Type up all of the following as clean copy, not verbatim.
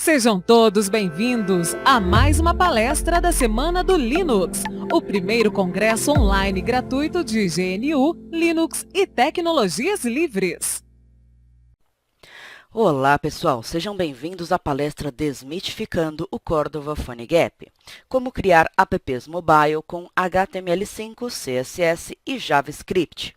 Sejam todos bem-vindos a mais uma palestra da Semana do Linux, o primeiro congresso online gratuito de GNU, Linux e tecnologias livres. Olá, pessoal! Sejam bem-vindos à palestra Desmitificando o Cordova PhoneGap. Como criar apps mobile com HTML5, CSS e JavaScript.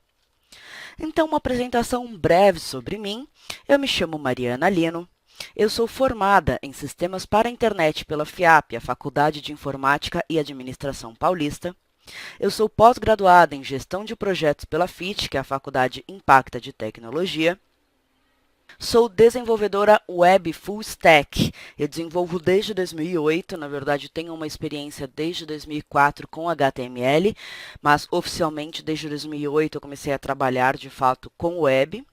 Então, uma apresentação breve sobre mim. Eu me chamo Mariana Lino. Eu sou formada em Sistemas para a Internet pela FIAP, a Faculdade de Informática e Administração Paulista. Eu sou pós-graduada em Gestão de Projetos pela FIT, que é a Faculdade Impacta de Tecnologia. Sou desenvolvedora web full stack. Eu desenvolvo desde 2008, na verdade tenho uma experiência desde 2004 com HTML, mas oficialmente desde 2008 eu comecei a trabalhar de fato com web.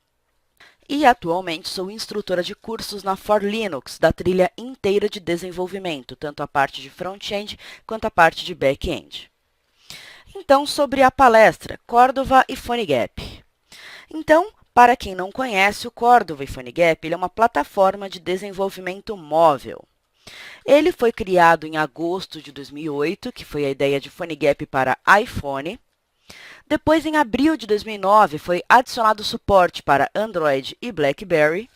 E atualmente sou instrutora de cursos na For Linux, da trilha inteira de desenvolvimento, tanto a parte de front-end quanto a parte de back-end. Então, sobre a palestra, Cordova e PhoneGap. Então, para quem não conhece, o Cordova e PhoneGap é uma plataforma de desenvolvimento móvel. Ele foi criado em agosto de 2008, que foi a ideia de PhoneGap para iPhone. Depois, em abril de 2009, foi adicionado suporte para Android e BlackBerry.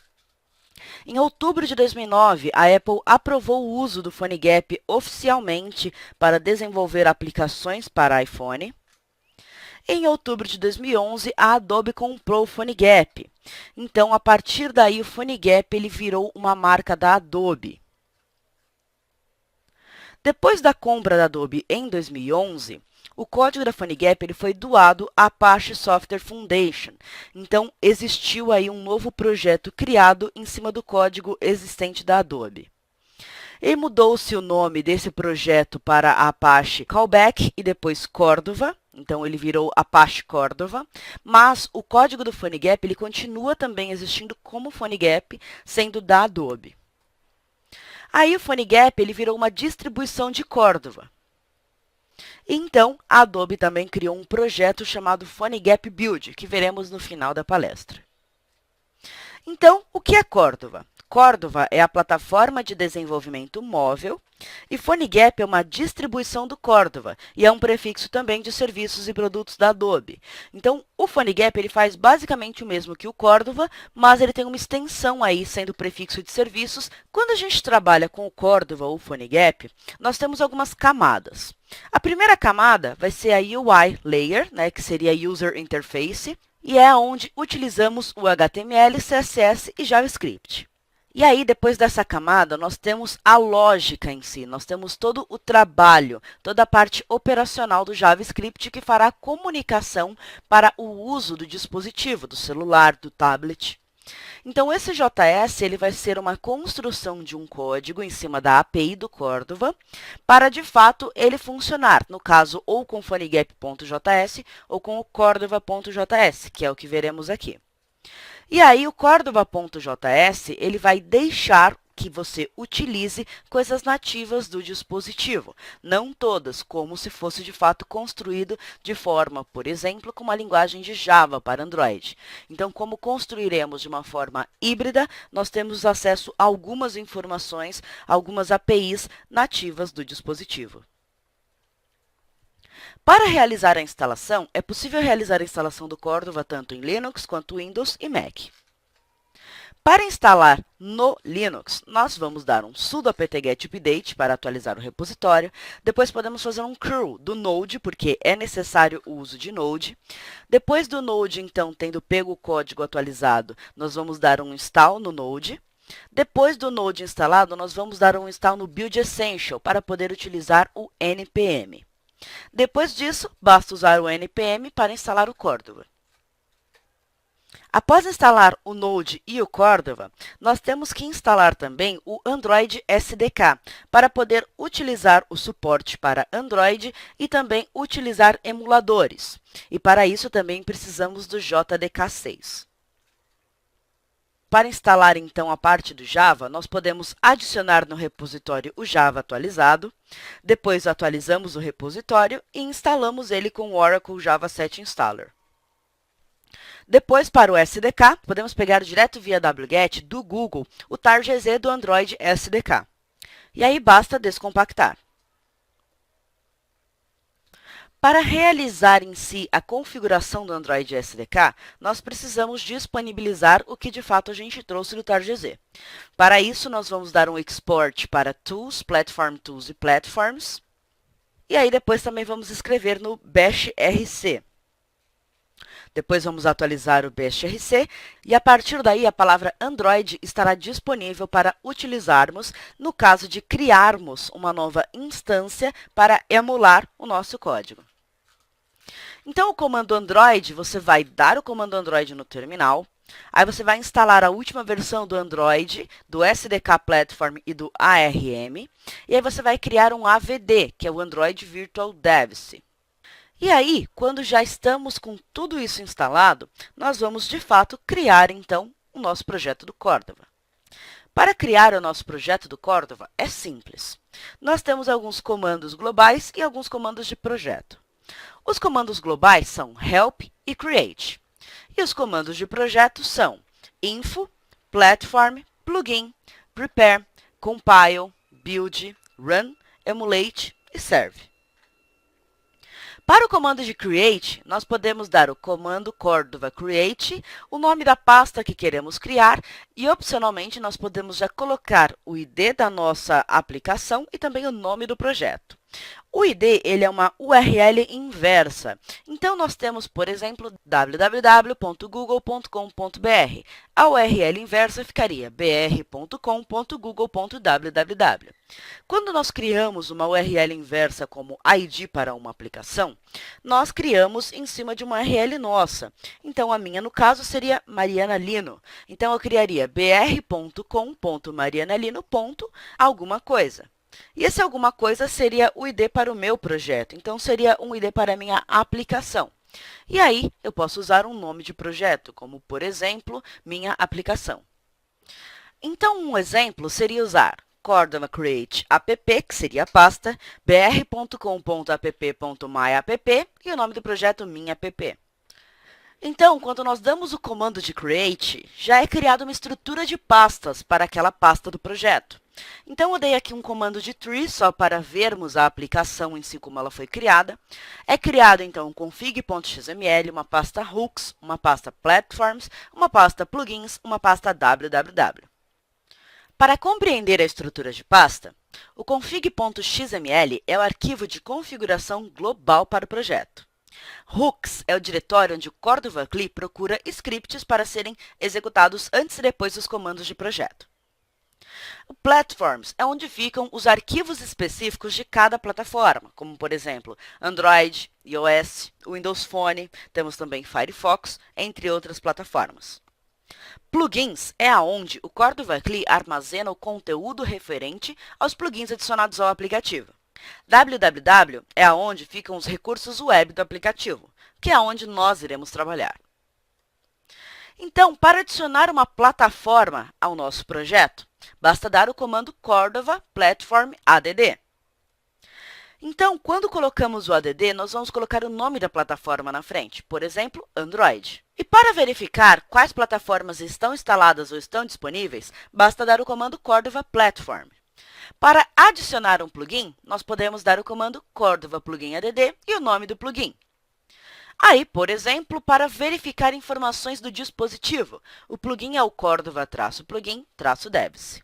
Em outubro de 2009, a Apple aprovou o uso do PhoneGap oficialmente para desenvolver aplicações para iPhone. Em outubro de 2011, a Adobe comprou o PhoneGap. Então, a partir daí, o PhoneGap ele virou uma marca da Adobe. Depois da compra da Adobe em 2011, o código da PhoneGap ele foi doado à Apache Software Foundation. Então, existiu aí um novo projeto criado em cima do código existente da Adobe. E mudou-se o nome desse projeto para a Apache Callback e depois Cordova. Então, ele virou Apache Cordova. Mas o código do PhoneGap ele continua também existindo como PhoneGap, sendo da Adobe. Aí, o PhoneGap ele virou uma distribuição de Cordova. Então, a Adobe também criou um projeto chamado PhoneGap Build, que veremos no final da palestra. Então, o que é Cordova? Cordova é a plataforma de desenvolvimento móvel e PhoneGap é uma distribuição do Cordova e é um prefixo também de serviços e produtos da Adobe. Então, o PhoneGap ele faz basicamente o mesmo que o Cordova, mas ele tem uma extensão aí sendo prefixo de serviços. Quando a gente trabalha com o Cordova ou o PhoneGap, nós temos algumas camadas. A primeira camada vai ser a UI Layer, que seria User Interface, e é onde utilizamos o HTML, CSS e JavaScript. E aí, depois dessa camada, nós temos a lógica em si, nós temos todo o trabalho, toda a parte operacional do JavaScript que fará a comunicação para o uso do dispositivo, do celular, do tablet. Então, esse JS ele vai ser uma construção de um código em cima da API do Cordova para, de fato, ele funcionar, no caso, ou com PhoneGap.js ou com o Cordova.js, que é o que veremos aqui. E aí, o Cordova.js ele vai deixar que você utilize coisas nativas do dispositivo. Não todas, como se fosse de fato construído de forma, por exemplo, com uma linguagem de Java para Android. Então, como construiremos de uma forma híbrida, nós temos acesso a algumas informações, algumas APIs nativas do dispositivo. Para realizar a instalação, é possível realizar a instalação do Cordova tanto em Linux quanto Windows e Mac. Para instalar no Linux, nós vamos dar um sudo apt-get update para atualizar o repositório. Depois podemos fazer um curl do Node, porque é necessário o uso de Node. Depois do Node, então, tendo pego o código atualizado, nós vamos dar um install no Node. Depois do Node instalado, nós vamos dar um install no Build Essential para poder utilizar o npm. Depois disso, basta usar o npm para instalar o Cordova. Após instalar o Node e o Cordova, nós temos que instalar também o Android SDK para poder utilizar o suporte para Android e também utilizar emuladores. E para isso também precisamos do JDK6. Para instalar, então, a parte do Java, nós podemos adicionar no repositório o Java atualizado, depois atualizamos o repositório e instalamos ele com o Oracle Java 7 Installer. Depois, para o SDK, podemos pegar direto via wget do Google o targz do Android SDK. E aí basta descompactar. Para realizar em si a configuração do Android SDK, nós precisamos disponibilizar o que de fato a gente trouxe do targz. Para isso, nós vamos dar um export para Tools, Platform Tools e Platforms. E aí depois também vamos escrever no bashrc. Depois vamos atualizar o bashrc e a partir daí a palavra Android estará disponível para utilizarmos no caso de criarmos uma nova instância para emular o nosso código. Então, o comando Android, você vai dar o comando Android no terminal, aí você vai instalar a última versão do Android, do SDK Platform e do ARM, e aí você vai criar um AVD, que é o Android Virtual Device. E aí, quando já estamos com tudo isso instalado, nós vamos, de fato, criar, então, o nosso projeto do Cordova. Para criar o nosso projeto do Cordova, é simples. Nós temos alguns comandos globais e alguns comandos de projeto. Os comandos globais são help e create. E os comandos de projeto são info, platform, plugin, prepare, compile, build, run, emulate e serve. Para o comando de create, nós podemos dar o comando Cordova create, o nome da pasta que queremos criar e, opcionalmente, nós podemos já colocar o ID da nossa aplicação e também o nome do projeto. O ID ele é uma URL inversa. Então, nós temos, por exemplo, www.google.com.br. A URL inversa ficaria br.com.google.www. Quando nós criamos uma URL inversa como ID para uma aplicação, nós criamos em cima de uma URL nossa. Então, a minha, no caso, seria Mariana Lino. Então, eu criaria br.com.marianalino.alguma coisa. E esse alguma coisa seria o ID para o meu projeto. Então, seria um ID para a minha aplicação. E aí, eu posso usar um nome de projeto, como, por exemplo, minha aplicação. Então, um exemplo seria usar Cordova create app, que seria a pasta, br.com.app.myapp e o nome do projeto minha app. Então, quando nós damos o comando de create, já é criada uma estrutura de pastas para aquela pasta do projeto. Então, eu dei aqui um comando de tree, só para vermos a aplicação em si como ela foi criada. É criado, então, um config.xml, uma pasta hooks, uma pasta platforms, uma pasta plugins, uma pasta www. Para compreender a estrutura de pasta, o config.xml é o arquivo de configuração global para o projeto. Hooks é o diretório onde o Cordova CLI procura scripts para serem executados antes e depois dos comandos de projeto. O Platforms é onde ficam os arquivos específicos de cada plataforma, como, por exemplo, Android, iOS, Windows Phone, temos também Firefox, entre outras plataformas. Plugins é aonde o Cordova CLI armazena o conteúdo referente aos plugins adicionados ao aplicativo. www é aonde ficam os recursos web do aplicativo, que é onde nós iremos trabalhar. Então, para adicionar uma plataforma ao nosso projeto, basta dar o comando Cordova Platform ADD. Então, quando colocamos o ADD, nós vamos colocar o nome da plataforma na frente, por exemplo, Android. E para verificar quais plataformas estão instaladas ou estão disponíveis, basta dar o comando Cordova Platform. Para adicionar um plugin, nós podemos dar o comando Cordova Plugin ADD e o nome do plugin. Aí, por exemplo, para verificar informações do dispositivo, o plugin é o Cordova-plugin-device.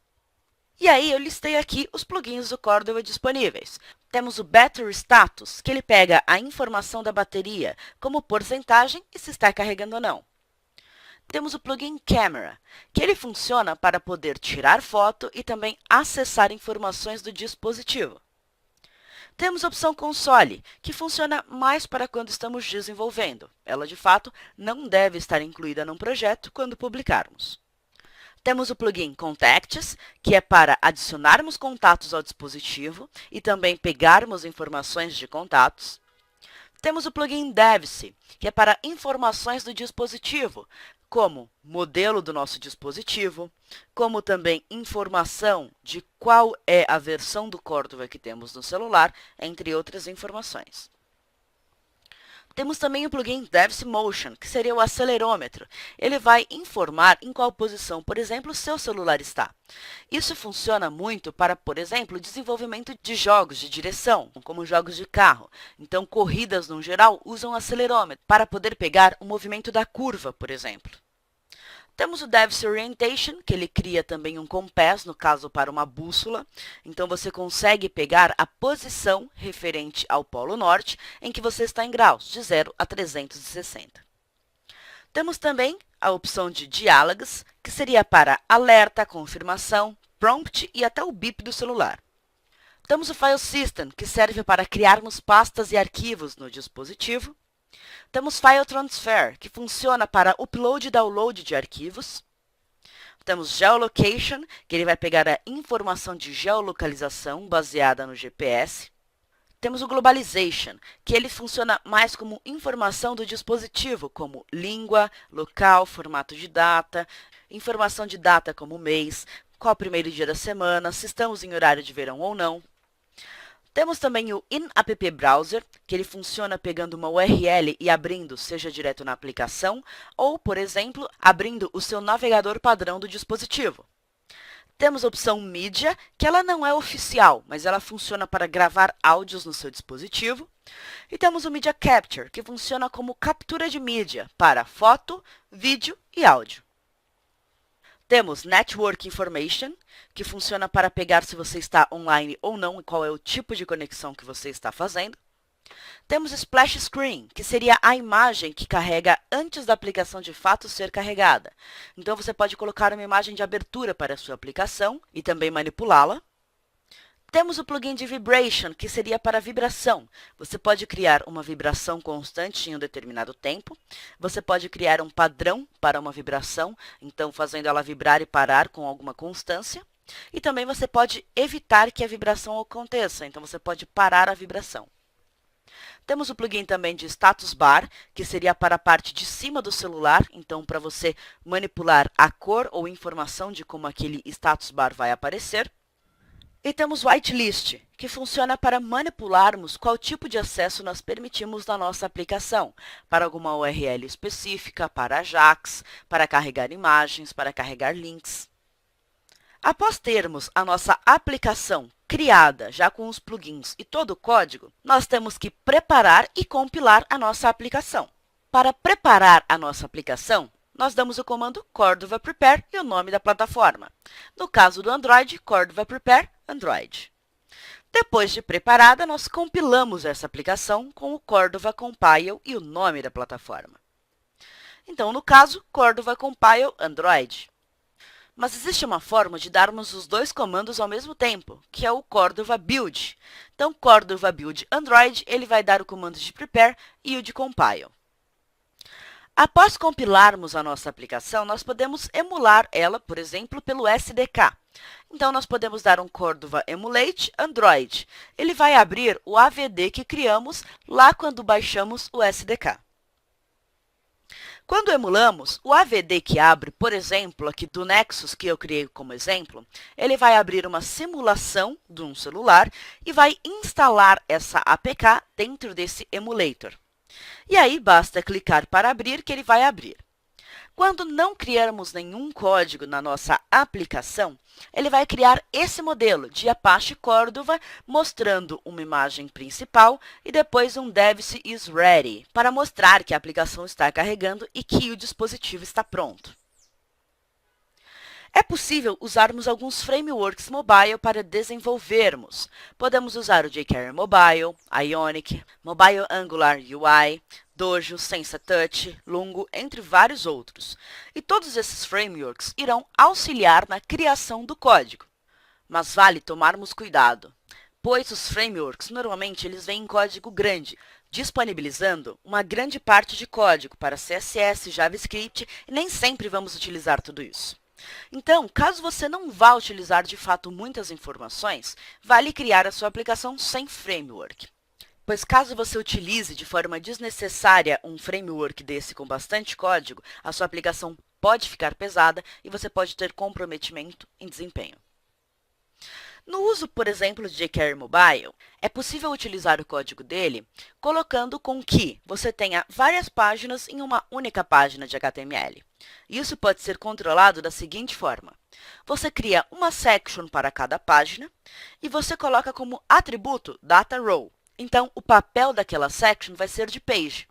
E aí, eu listei aqui os plugins do Cordova disponíveis. Temos o Battery Status, que ele pega a informação da bateria, como porcentagem e se está carregando ou não. Temos o plugin Camera, que ele funciona para poder tirar foto e também acessar informações do dispositivo. Temos a opção Console, que funciona mais para quando estamos desenvolvendo. Ela, de fato, não deve estar incluída num projeto quando publicarmos. Temos o plugin Contacts, que é para adicionarmos contatos ao dispositivo e também pegarmos informações de contatos. Temos o plugin Device, que é para informações do dispositivo, como modelo do nosso dispositivo, como também informação de qual é a versão do Cordova que temos no celular, entre outras informações. Temos também o plugin DevS Motion, que seria o acelerômetro. Ele vai informar em qual posição, por exemplo, o seu celular está. Isso funciona muito para, por exemplo, o desenvolvimento de jogos de direção, como jogos de carro. Então, corridas, no geral, usam acelerômetro para poder pegar o movimento da curva, por exemplo. Temos o DevS Orientation, que ele cria também um compass, no caso para uma bússola. Então, você consegue pegar a posição referente ao Polo Norte em que você está em graus, de 0 a 360. Temos também a opção de diálogos, que seria para alerta, confirmação, prompt e até o bip do celular. Temos o File System, que serve para criarmos pastas e arquivos no dispositivo. Temos File Transfer, que funciona para upload e download de arquivos. Temos Geolocation, que ele vai pegar a informação de geolocalização baseada no GPS. Temos o Globalization, que ele funciona mais como informação do dispositivo, como língua, local, formato de data, informação de data como mês, qual o primeiro dia da semana, se estamos em horário de verão ou não. Temos também o In-App Browser, que ele funciona pegando uma URL e abrindo, seja direto na aplicação, ou, por exemplo, abrindo o seu navegador padrão do dispositivo. Temos a opção Media, que ela não é oficial, mas ela funciona para gravar áudios no seu dispositivo. E temos o Media Capture, que funciona como captura de mídia para foto, vídeo e áudio. Temos Network Information, que funciona para pegar se você está online ou não e qual é o tipo de conexão que você está fazendo. Temos Splash Screen, que seria a imagem que carrega antes da aplicação de fato ser carregada. Então, você pode colocar uma imagem de abertura para a sua aplicação e também manipulá-la. Temos o plugin de Vibration, que seria para vibração. Você pode criar uma vibração constante em um determinado tempo. Você pode criar um padrão para uma vibração, então fazendo ela vibrar e parar com alguma constância. E também você pode evitar que a vibração aconteça, então você pode parar a vibração. Temos o plugin também de Status Bar, que seria para a parte de cima do celular, então para você manipular a cor ou informação de como aquele status bar vai aparecer. E temos Whitelist, que funciona para manipularmos qual tipo de acesso nós permitimos na nossa aplicação, para alguma URL específica, para Ajax, para carregar imagens, para carregar links. Após termos a nossa aplicação criada, já com os plugins e todo o código, nós temos que preparar e compilar a nossa aplicação. Para preparar a nossa aplicação, nós damos o comando Cordova Prepare e o nome da plataforma. No caso do Android, Cordova Prepare Android. Depois de preparada, nós compilamos essa aplicação com o Cordova Compile e o nome da plataforma. Então, no caso, Cordova Compile Android. Mas existe uma forma de darmos os dois comandos ao mesmo tempo, que é o Cordova Build. Então, Cordova Build Android, ele vai dar o comando de Prepare e o de Compile. Após compilarmos a nossa aplicação, nós podemos emular ela, por exemplo, pelo SDK. Então, nós podemos dar um Cordova Emulate Android. Ele vai abrir o AVD que criamos lá quando baixamos o SDK. Quando emulamos, o AVD que abre, por exemplo, aqui do Nexus que eu criei como exemplo, ele vai abrir uma simulação de um celular e vai instalar essa APK dentro desse emulator. E aí, basta clicar para abrir que ele vai abrir. Quando não criarmos nenhum código na nossa aplicação, ele vai criar esse modelo de Apache Cordova, mostrando uma imagem principal e depois um DevS is ready, para mostrar que a aplicação está carregando e que o dispositivo está pronto. É possível usarmos alguns frameworks mobile para desenvolvermos. Podemos usar o jQuery Mobile, Ionic, Mobile Angular UI, Dojo, SensaTouch, Lungo, entre vários outros. E todos esses frameworks irão auxiliar na criação do código. Mas vale tomarmos cuidado, pois os frameworks normalmente eles vêm em código grande, disponibilizando uma grande parte de código para CSS, JavaScript, e nem sempre vamos utilizar tudo isso. Então, caso você não vá utilizar de fato muitas informações, vale criar a sua aplicação sem framework. Pois caso você utilize de forma desnecessária um framework desse com bastante código, a sua aplicação pode ficar pesada e você pode ter comprometimento em desempenho. No uso, por exemplo, de jQuery Mobile, é possível utilizar o código dele colocando com que você tenha várias páginas em uma única página de HTML. Isso pode ser controlado da seguinte forma. Você cria uma section para cada página e você coloca como atributo data row. Então, o papel daquela section vai ser de page.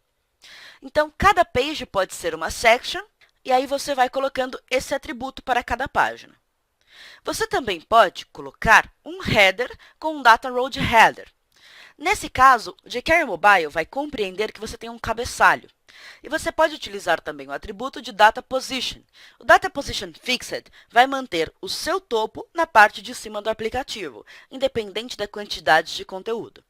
Então, cada page pode ser uma section e aí você vai colocando esse atributo para cada página. Você também pode colocar um header com um data row de header. Nesse caso, o jQuery Mobile vai compreender que você tem um cabeçalho. E você pode utilizar também o atributo de data position. O data position fixed vai manter o seu topo na parte de cima do aplicativo, independente da quantidade de conteúdo.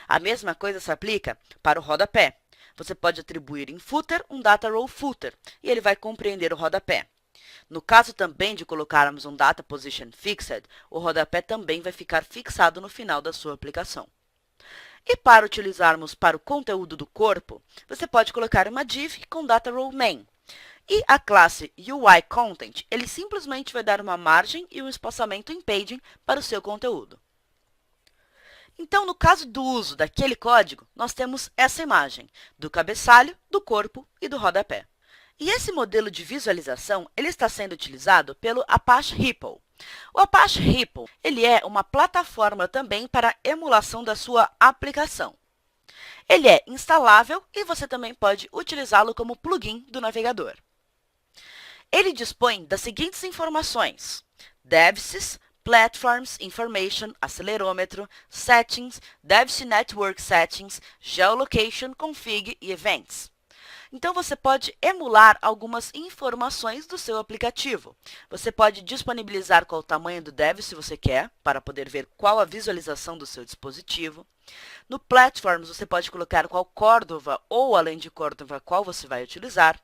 A mesma coisa se aplica para o rodapé. Você pode atribuir em footer um data row footer, e ele vai compreender o rodapé. No caso também de colocarmos um data position fixed, o rodapé também vai ficar fixado no final da sua aplicação. E para utilizarmos para o conteúdo do corpo, você pode colocar uma div com data row main. E a classe UIContent, ele simplesmente vai dar uma margem e um espaçamento em paging para o seu conteúdo. Então, no caso do uso daquele código, nós temos essa imagem do cabeçalho, do corpo e do rodapé. E esse modelo de visualização ele está sendo utilizado pelo Apache Hippo. O Apache Hippo ele é uma plataforma também para emulação da sua aplicação. Ele é instalável e você também pode utilizá-lo como plugin do navegador. Ele dispõe das seguintes informações: Devsys, Platforms, Information, Acelerômetro, Settings, Devsys Network Settings, Geolocation, Config e Events. Então, você pode emular algumas informações do seu aplicativo. Você pode disponibilizar qual o tamanho do dev, se você quer, para poder ver qual a visualização do seu dispositivo. No Platforms, você pode colocar qual Cordova ou, além de Cordova, qual você vai utilizar.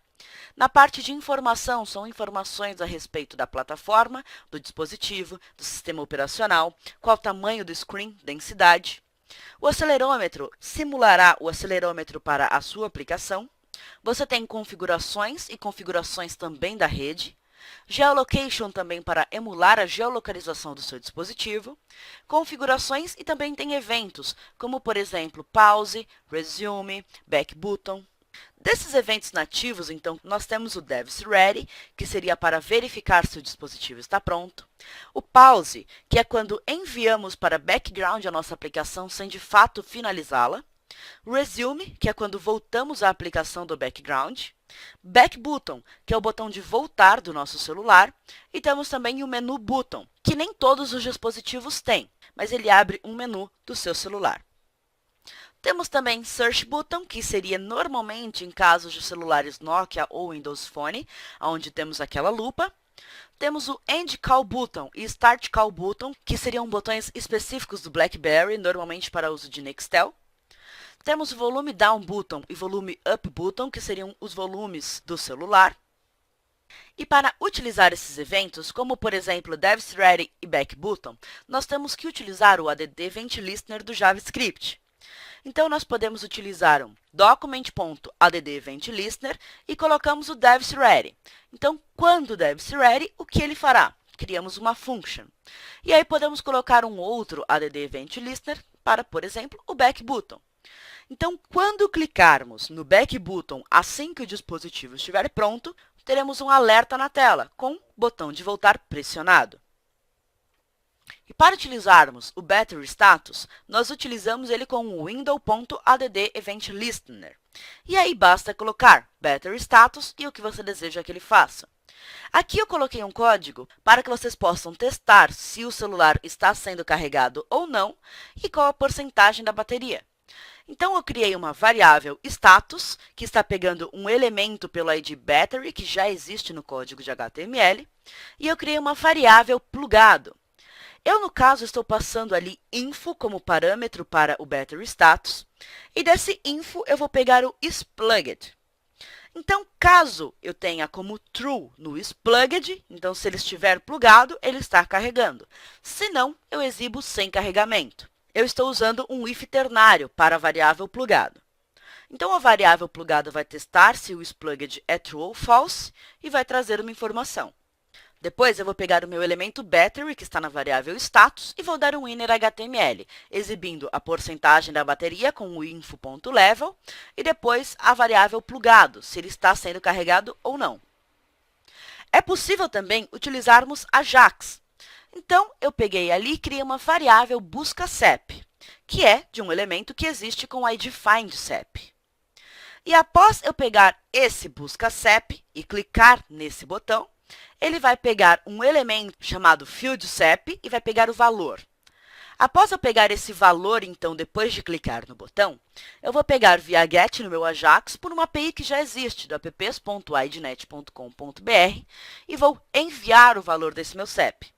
Na parte de informação, são informações a respeito da plataforma, do dispositivo, do sistema operacional, qual o tamanho do screen, densidade. O acelerômetro simulará o acelerômetro para a sua aplicação. Você tem configurações e configurações também da rede. Geolocation também para emular a geolocalização do seu dispositivo. Configurações e também tem eventos, como por exemplo, pause, resume, back button. Desses eventos nativos, então, nós temos o Devs Ready, que seria para verificar se o dispositivo está pronto. O Pause, que é quando enviamos para background a nossa aplicação sem de fato finalizá-la. Resume, que é quando voltamos à aplicação do background. Back Button, que é o botão de voltar do nosso celular. E temos também o Menu Button, que nem todos os dispositivos têm, mas ele abre um menu do seu celular. Temos também Search Button, que seria normalmente em casos de celulares Nokia ou Windows Phone, onde temos aquela lupa. Temos o End Call Button e Start Call Button, que seriam botões específicos do BlackBerry, normalmente para uso de Nextel. Temos o Volume Down Button e Volume Up Button, que seriam os volumes do celular. E para utilizar esses eventos, como por exemplo Devs Ready e Back Button, nós temos que utilizar o add Event Listener do JavaScript. Então, nós podemos utilizar um document.add Event Listener e colocamos o Devs Ready. Então, quando o Devs Ready, o que ele fará? Criamos uma function. E aí podemos colocar um outro add Event Listener para, por exemplo, o Back Button. Então, quando clicarmos no Back Button assim que o dispositivo estiver pronto, teremos um alerta na tela com o botão de voltar pressionado. E para utilizarmos o Battery Status, nós utilizamos ele com o window.add Event Listener. E aí basta colocar Battery Status e o que você deseja que ele faça. Aqui eu coloquei um código para que vocês possam testar se o celular está sendo carregado ou não e qual a porcentagem da bateria. Então, eu criei uma variável status, que está pegando um elemento pelo ID battery, que já existe no código de HTML, e eu criei uma variável plugado. Eu, no caso, estou passando ali info como parâmetro para o battery status, e desse info eu vou pegar o isplugged. Então, caso eu tenha como true no isplugged, então se ele estiver plugado, ele está carregando. Se não, eu exibo sem carregamento. Eu estou usando um if ternário para a variável plugado. Então, a variável plugado vai testar se o isplugged é true ou false e vai trazer uma informação. Depois, eu vou pegar o meu elemento battery, que está na variável status, e vou dar um inner HTML, exibindo a porcentagem da bateria com o info.level e depois a variável plugado, se ele está sendo carregado ou não. É possível também utilizarmos Ajax. Então, eu peguei ali e criei uma variável busca_sep, que é de um elemento que existe com o id find_sep. E após eu pegar esse busca_sep e clicar nesse botão, ele vai pegar um elemento chamado field_sep e vai pegar o valor. Após eu pegar esse valor, então, depois de clicar no botão, eu vou pegar via GET no meu Ajax por uma API que já existe, do apps.idnet.com.br, e vou enviar o valor desse meu SEP.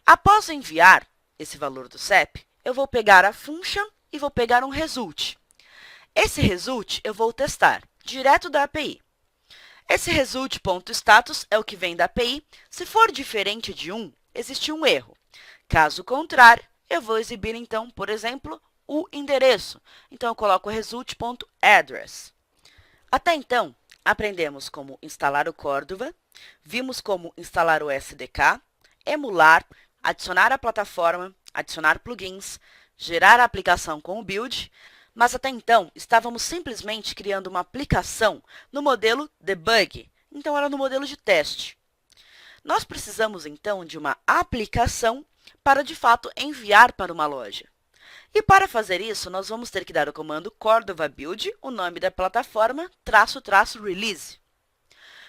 Após enviar esse valor do SEP, eu vou pegar a function e vou pegar um result. Esse result eu vou testar direto da API. Esse result.status é o que vem da API. Se for diferente de 1, existe um erro. Caso contrário, eu vou exibir, então, por exemplo, o endereço. Então, eu coloco result.address. Até então, aprendemos como instalar o Cordova, vimos como instalar o SDK, emular, adicionar a plataforma, adicionar plugins, gerar a aplicação com o build, mas até então estávamos simplesmente criando uma aplicação no modelo debug, então era no modelo de teste. Nós precisamos então de uma aplicação para de fato enviar para uma loja. E para fazer isso, nós vamos ter que dar o comando Cordova build, o nome da plataforma, -- release.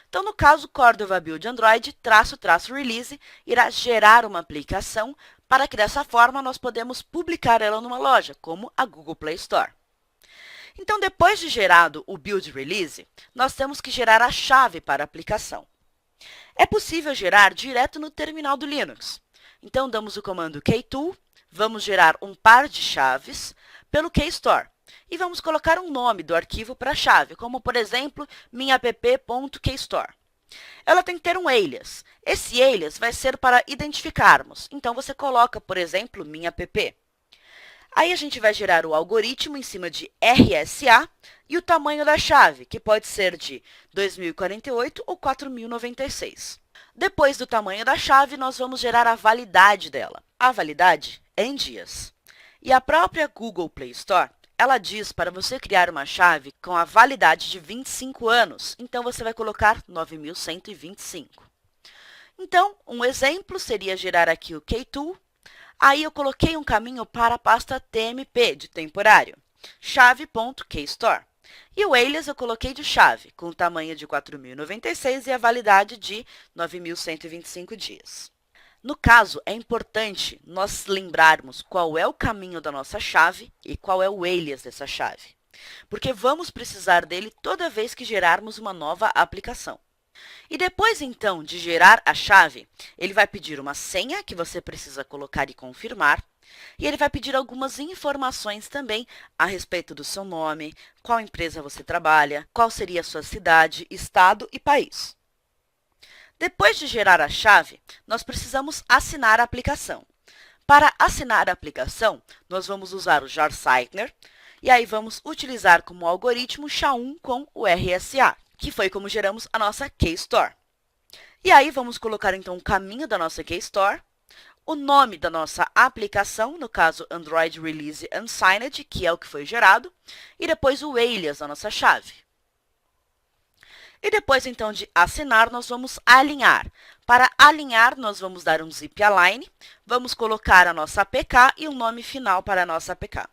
Então, no caso, Cordova build Android, -- release, irá gerar uma aplicação para que dessa forma nós podemos publicar ela numa loja, como a Google Play Store. Então, depois de gerado o build release, nós temos que gerar a chave para a aplicação. É possível gerar direto no terminal do Linux. Então, damos o comando ktool, vamos gerar um par de chaves pelo KStore e vamos colocar um nome do arquivo para a chave, como, por exemplo, minhapp.kstore. Ela tem que ter um alias. Esse alias vai ser para identificarmos. Então, você coloca, por exemplo, minhapp. Aí, a gente vai gerar o algoritmo em cima de RSA e o tamanho da chave, que pode ser de 2048 ou 4096. Depois do tamanho da chave, nós vamos gerar a validade dela. A validade é em dias. E a própria Google Play Store, ela diz para você criar uma chave com a validade de 25 anos. Então, você vai colocar 9125. Então, um exemplo seria gerar aqui o ktool. Aí, eu coloquei um caminho para a pasta tmp, de temporário, chave.kstore. E o alias eu coloquei de chave, com o tamanho de 4096 e a validade de 9125 dias. No caso, é importante nós lembrarmos qual é o caminho da nossa chave e qual é o alias dessa chave, porque vamos precisar dele toda vez que gerarmos uma nova aplicação. E depois, então, de gerar a chave, ele vai pedir uma senha que você precisa colocar e confirmar, e ele vai pedir algumas informações também a respeito do seu nome, qual empresa você trabalha, qual seria a sua cidade, estado e país. Depois de gerar a chave, nós precisamos assinar a aplicação. Para assinar a aplicação, nós vamos usar o jar Sitener, e aí vamos utilizar como algoritmo SHA-1 com o RSA, que foi como geramos a nossa KStore. E aí, vamos colocar, então, o caminho da nossa KStore, o nome da nossa aplicação, no caso, Android Release Unsigned, que é o que foi gerado, e depois o alias da nossa chave. E depois, então, de assinar, nós vamos alinhar. Para alinhar, nós vamos dar um zip align, vamos colocar a nossa APK e um nome final para a nossa APK.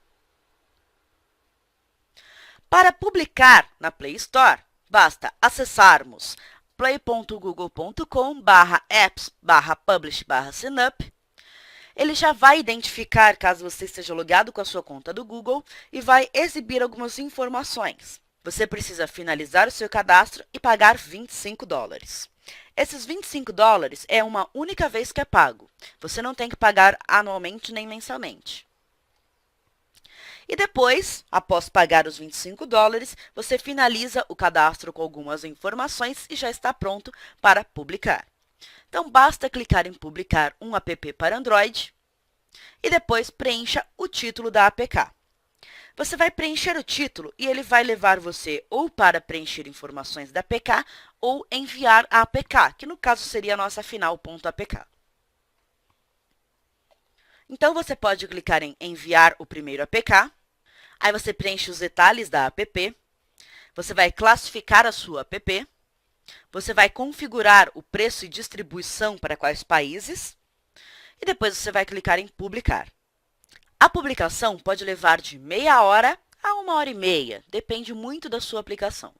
Para publicar na Play Store, basta acessarmos play.google.com/apps/publish/signup. Ele já vai identificar, caso você esteja logado com a sua conta do Google, e vai exibir algumas informações. Você precisa finalizar o seu cadastro e pagar $25. Esses $25 é uma única vez que é pago. Você não tem que pagar anualmente nem mensalmente. E depois, após pagar os $25, você finaliza o cadastro com algumas informações e já está pronto para publicar. Então, basta clicar em publicar um app para Android e depois preencha o título da APK. Você vai preencher o título e ele vai levar você ou para preencher informações da APK ou enviar a APK, que no caso seria a nossa final.apk. Então, você pode clicar em enviar o primeiro APK, aí você preenche os detalhes da app, você vai classificar a sua app, você vai configurar o preço e distribuição para quais países, e depois você vai clicar em publicar. A publicação pode levar de meia hora a 1h30, depende muito da sua aplicação.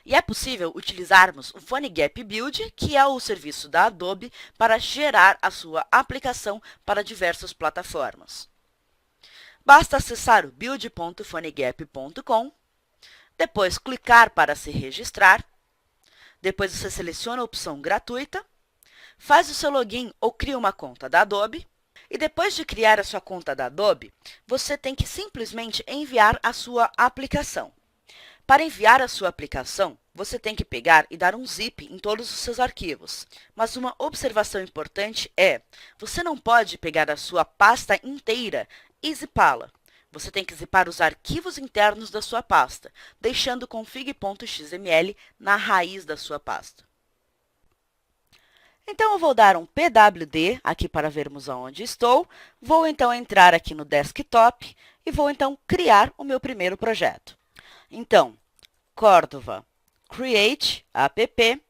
E é possível utilizarmos o PhoneGap Build, que é o serviço da Adobe, para gerar a sua aplicação para diversas plataformas. Basta acessar o build.phonegap.com, depois clicar para se registrar, depois você seleciona a opção gratuita, faz o seu login ou cria uma conta da Adobe, e depois de criar a sua conta da Adobe, você tem que simplesmente enviar a sua aplicação. Para enviar a sua aplicação, você tem que pegar e dar um zip em todos os seus arquivos. Mas uma observação importante é, você não pode pegar a sua pasta inteira e zipá-la. Você tem que zipar os arquivos internos da sua pasta, deixando o config.xml na raiz da sua pasta. Então, eu vou dar um pwd aqui para vermos aonde estou. Vou, então, entrar aqui no desktop e vou, então, criar o meu primeiro projeto. Então, Cordova, create, app,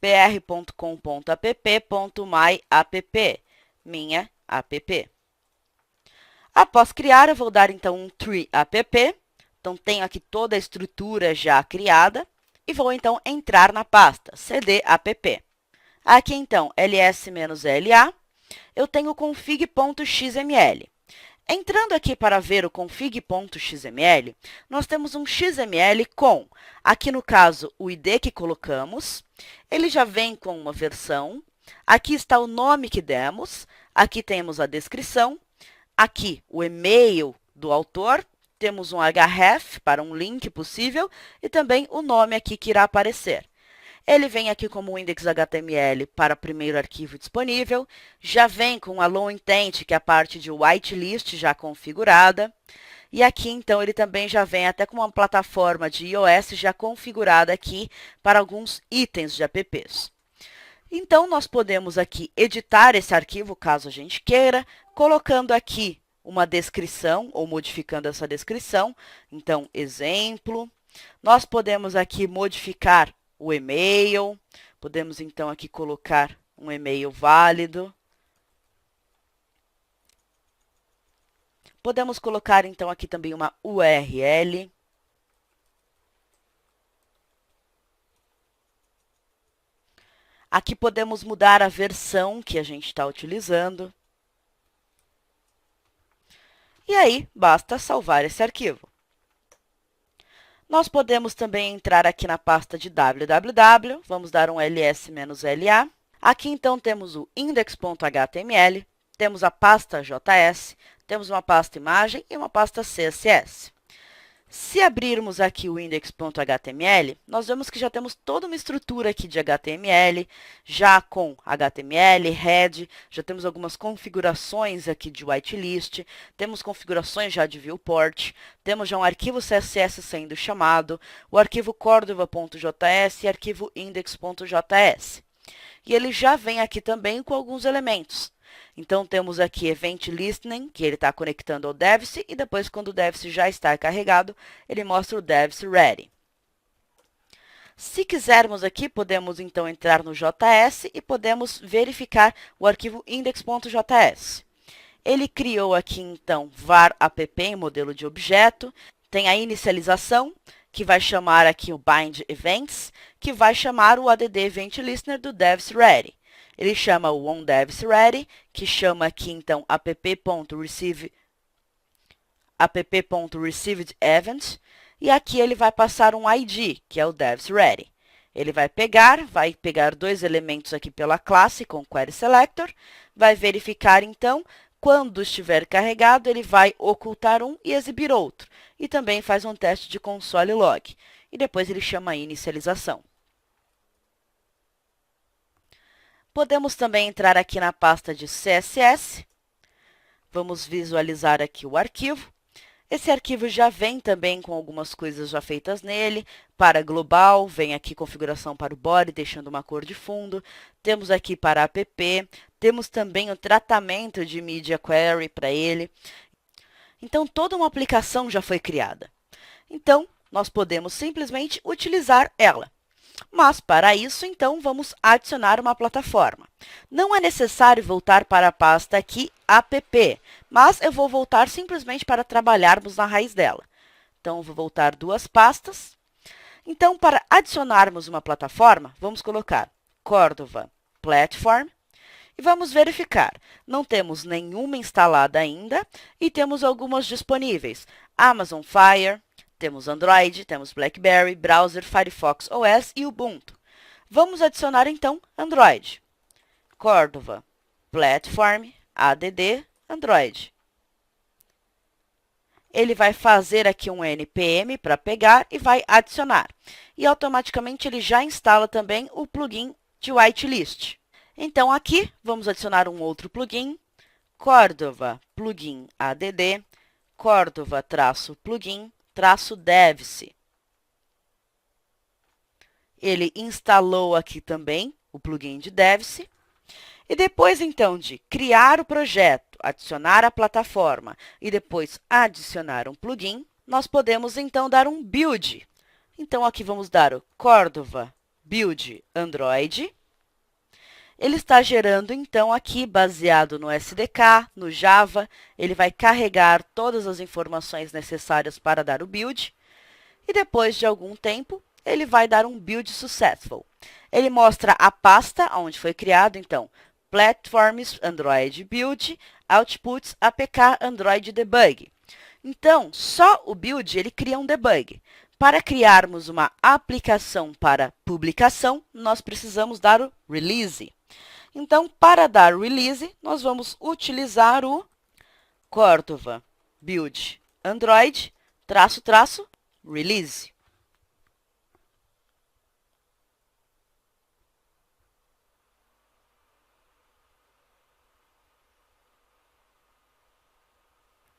br.com.app.myapp, minha app. Após criar, eu vou dar, então, um tree app. Então, tenho aqui toda a estrutura já criada. E vou, então, entrar na pasta cd app. Aqui, então, ls-la, eu tenho config.xml. Entrando aqui para ver o config.xml, nós temos um XML com, aqui no caso, o ID que colocamos. Ele já vem com uma versão. Aqui está o nome que demos. Aqui temos a descrição. Aqui, o e-mail do autor. Temos um href para um link possível e também o nome aqui que irá aparecer. Ele vem aqui como index.html para o primeiro arquivo disponível, já vem com a low intent, que é a parte de whitelist já configurada, e aqui, então, ele também já vem até com uma plataforma de iOS já configurada aqui para alguns itens de apps. Então, nós podemos aqui editar esse arquivo, caso a gente queira, colocando aqui uma descrição ou modificando essa descrição. Então, exemplo. Nós podemos aqui modificar o e-mail, podemos então aqui colocar um e-mail válido. Podemos colocar então aqui também uma URL. Aqui podemos mudar a versão que a gente está utilizando. E aí, basta salvar esse arquivo. Nós podemos também entrar aqui na pasta de www, vamos dar um ls-la. Aqui, então, temos o index.html, temos a pasta JS, temos uma pasta imagem e uma pasta CSS. Se abrirmos aqui o index.html, nós vemos que já temos toda uma estrutura aqui de HTML, já com HTML, head, já temos algumas configurações aqui de whitelist, temos configurações já de viewport, temos já um arquivo CSS sendo chamado, o arquivo cordova.js e arquivo index.js. E ele já vem aqui também com alguns elementos. Então, temos aqui Event Listening, que ele está conectando ao Device, e depois, quando o Device já está carregado, ele mostra o Device Ready. Se quisermos aqui, podemos então entrar no JS e podemos verificar o arquivo index.js. Ele criou aqui, então, var app em modelo de objeto, tem a inicialização, que vai chamar aqui o bind events, que vai chamar o add event listener do Device Ready. Ele chama o onDeviceReady, que chama aqui, então, app.received_event, e aqui ele vai passar um ID, que é o DeviceReady. Ele vai pegar dois elementos aqui pela classe com querySelector, vai verificar, então, quando estiver carregado, ele vai ocultar um e exibir outro, e também faz um teste de console log, e depois ele chama a inicialização. Podemos também entrar aqui na pasta de CSS. Vamos visualizar aqui o arquivo. Esse arquivo já vem também com algumas coisas já feitas nele. Para global, vem aqui configuração para o body, deixando uma cor de fundo. Temos aqui para app, temos também o tratamento de media query para ele. Então, toda uma aplicação já foi criada. Então, nós podemos simplesmente utilizar ela. Mas, para isso, então, vamos adicionar uma plataforma. Não é necessário voltar para a pasta aqui, app, mas eu vou voltar simplesmente para trabalharmos na raiz dela. Então, eu vou voltar duas pastas. Então, para adicionarmos uma plataforma, vamos colocar Cordova Platform e vamos verificar. Não temos nenhuma instalada ainda e temos algumas disponíveis. Amazon Fire, temos Android, temos BlackBerry, Browser, Firefox OS e Ubuntu. Vamos adicionar, então, Android. Cordova Platform, add, Android. Ele vai fazer aqui um npm para pegar e vai adicionar. E automaticamente ele já instala também o plugin de whitelist. Então, aqui, vamos adicionar um outro plugin, Cordova Plugin add, Cordova-plugin, -devs. Ele instalou aqui também o plugin de devs. E depois, então, de criar o projeto, adicionar a plataforma e depois adicionar um plugin, nós podemos, então, dar um build. Então, aqui vamos dar o Cordova Build Android. Ele está gerando, então, aqui, baseado no SDK, no Java, ele vai carregar todas as informações necessárias para dar o build. E depois de algum tempo, ele vai dar um build successful. Ele mostra a pasta onde foi criado, então, Platforms Android Build, Outputs APK Android Debug. Então, só o build ele cria um debug. Para criarmos uma aplicação para publicação, nós precisamos dar o release. Então, para dar release, nós vamos utilizar o Cordova Build Android --release.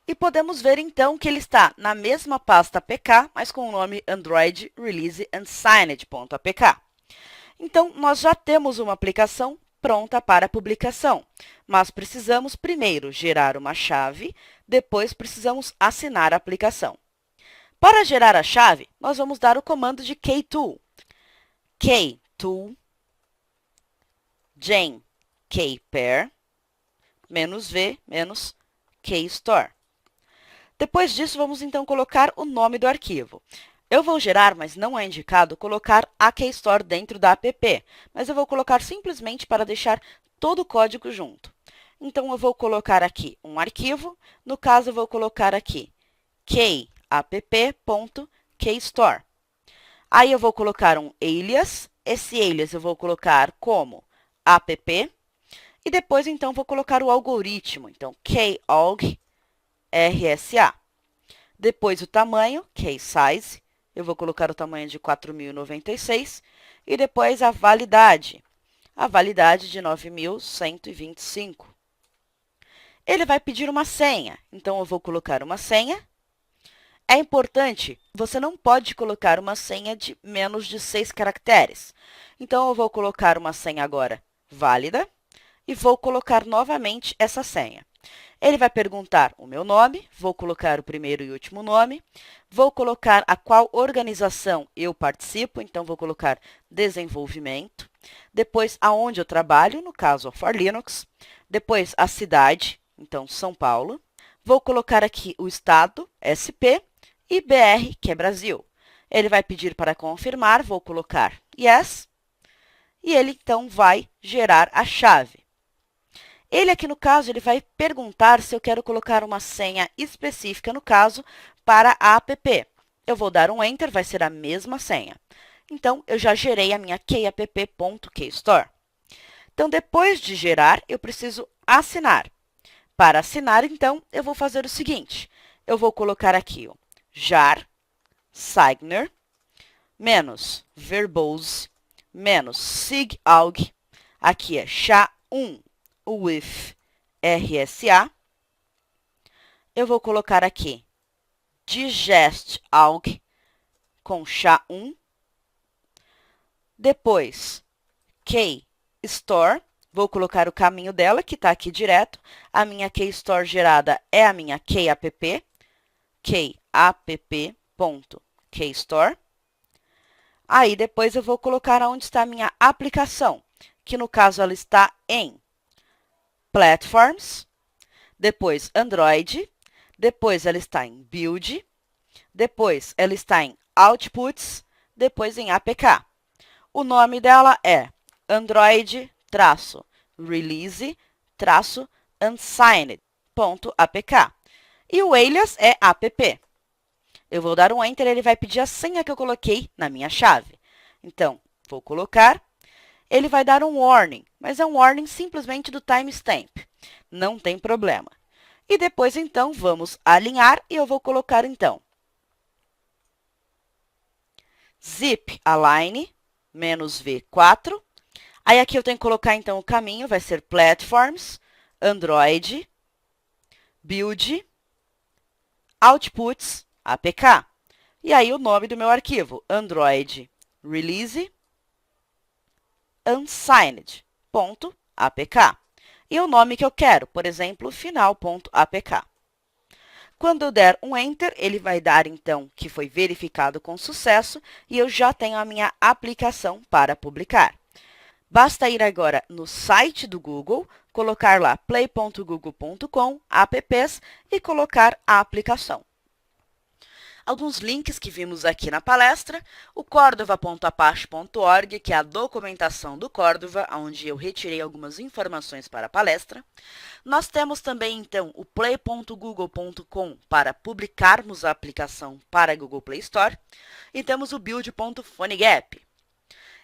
E podemos ver, então, que ele está na mesma pasta APK, mas com o nome Android Release Unsigned.apk. Então, nós já temos uma aplicação pronta para publicação, mas precisamos primeiro gerar uma chave, depois precisamos assinar a aplicação. Para gerar a chave, nós vamos dar o comando de ktool. Ktool, gen kpair, -v, -kstore. Depois disso, vamos então colocar o nome do arquivo. Eu vou gerar, mas não é indicado colocar a KStore dentro da app, mas eu vou colocar simplesmente para deixar todo o código junto. Então, eu vou colocar aqui um arquivo, no caso, eu vou colocar aqui kapp.kstore. Aí, eu vou colocar um alias, esse alias eu vou colocar como app, e depois, então, vou colocar o algoritmo, então, kalg RSA. Depois o tamanho, size, eu vou colocar o tamanho de 4096 e depois a validade de 9125. Ele vai pedir uma senha, então eu vou colocar uma senha. É importante, você não pode colocar uma senha de menos de 6 caracteres. Então eu vou colocar uma senha agora válida e vou colocar novamente essa senha. Ele vai perguntar o meu nome, vou colocar o primeiro e último nome, vou colocar a qual organização eu participo, então vou colocar desenvolvimento, depois aonde eu trabalho, no caso For Linux, depois a cidade, então São Paulo, vou colocar aqui o estado, SP, e BR, que é Brasil. Ele vai pedir para confirmar, vou colocar yes, e ele então vai gerar a chave. Ele aqui, no caso, ele vai perguntar se eu quero colocar uma senha específica, no caso, para a app. Eu vou dar um Enter, vai ser a mesma senha. Então, eu já gerei a minha kapp.kstore. Então, depois de gerar, eu preciso assinar. Para assinar, então, eu vou fazer o seguinte. Eu vou colocar aqui o jar signer -verbose -sigalg. Aqui é SHA-1. with RSA, eu vou colocar aqui digest alg com SHA-1. Depois, keystore, vou colocar o caminho dela, que está aqui direto. A minha keystore gerada é a minha keyapp, keyapp.keystore. Aí, depois, eu vou colocar onde está a minha aplicação, que no caso ela está em Platforms, depois Android, depois ela está em Build, depois ela está em Outputs, depois em APK. O nome dela é Android-Release-Unsigned.apk. E o alias é app. Eu vou dar um Enter, ele vai pedir a senha que eu coloquei na minha chave. Então, vou colocar. Ele vai dar um warning, mas é um warning simplesmente do timestamp. Não tem problema. E depois, então, vamos alinhar e eu vou colocar, então, zip align -v4. Aí aqui eu tenho que colocar, então, o caminho, vai ser Platforms, Android, Build, Outputs, APK. E aí o nome do meu arquivo, Android Release Unsigned.apk. E o nome que eu quero, por exemplo, final.apk. Quando eu der um Enter, ele vai dar, então, que foi verificado com sucesso e eu já tenho a minha aplicação para publicar. Basta ir agora no site do Google, colocar lá play.google.com, apps e colocar a aplicação. Alguns links que vimos aqui na palestra, o cordova.apache.org, que é a documentação do Cordova, onde eu retirei algumas informações para a palestra. Nós temos também, então, o play.google.com para publicarmos a aplicação para a Google Play Store. E temos o build.phonegap.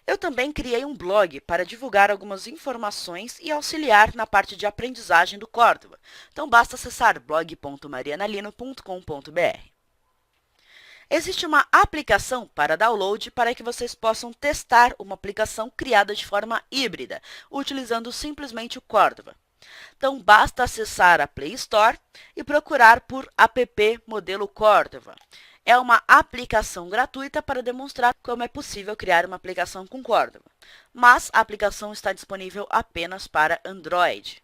Eu também criei um blog para divulgar algumas informações e auxiliar na parte de aprendizagem do Cordova. Então, basta acessar blog.marianalino.com.br. Existe uma aplicação para download para que vocês possam testar uma aplicação criada de forma híbrida, utilizando simplesmente o Cordova. Então, basta acessar a Play Store e procurar por app modelo Cordova. É uma aplicação gratuita para demonstrar como é possível criar uma aplicação com Cordova. Mas a aplicação está disponível apenas para Android.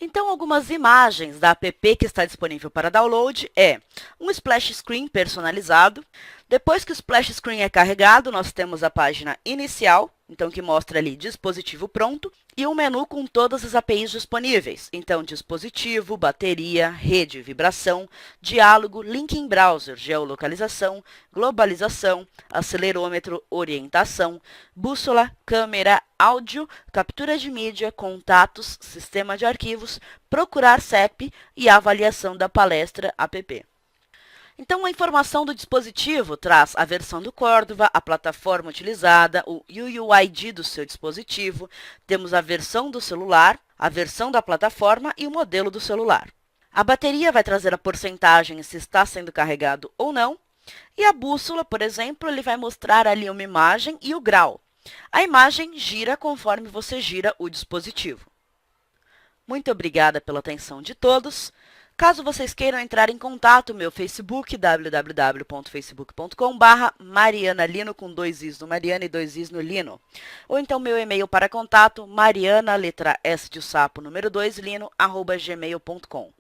Então, algumas imagens da app que está disponível para download é um splash screen personalizado. Depois que o splash screen é carregado, nós temos a página inicial, então que mostra ali dispositivo pronto, e um menu com todas as APIs disponíveis. Então, dispositivo, bateria, rede, vibração, diálogo, link em browser, geolocalização, globalização, acelerômetro, orientação, bússola, câmera, áudio, captura de mídia, contatos, sistema de arquivos, procurar CEP e avaliação da palestra app. Então, a informação do dispositivo traz a versão do Cordova, a plataforma utilizada, o UUID do seu dispositivo, temos a versão do celular, a versão da plataforma e o modelo do celular. A bateria vai trazer a porcentagem se está sendo carregado ou não, e a bússola, por exemplo, ele vai mostrar ali uma imagem e o grau. A imagem gira conforme você gira o dispositivo. Muito obrigada pela atenção de todos. Caso vocês queiram entrar em contato, meu Facebook, www.facebook.com/marianalino, com 2 i's no Mariana e 2 i's no Lino. Ou então meu e-mail para contato, mariana, letra S de sapo, número 2, lino, @gmail.com.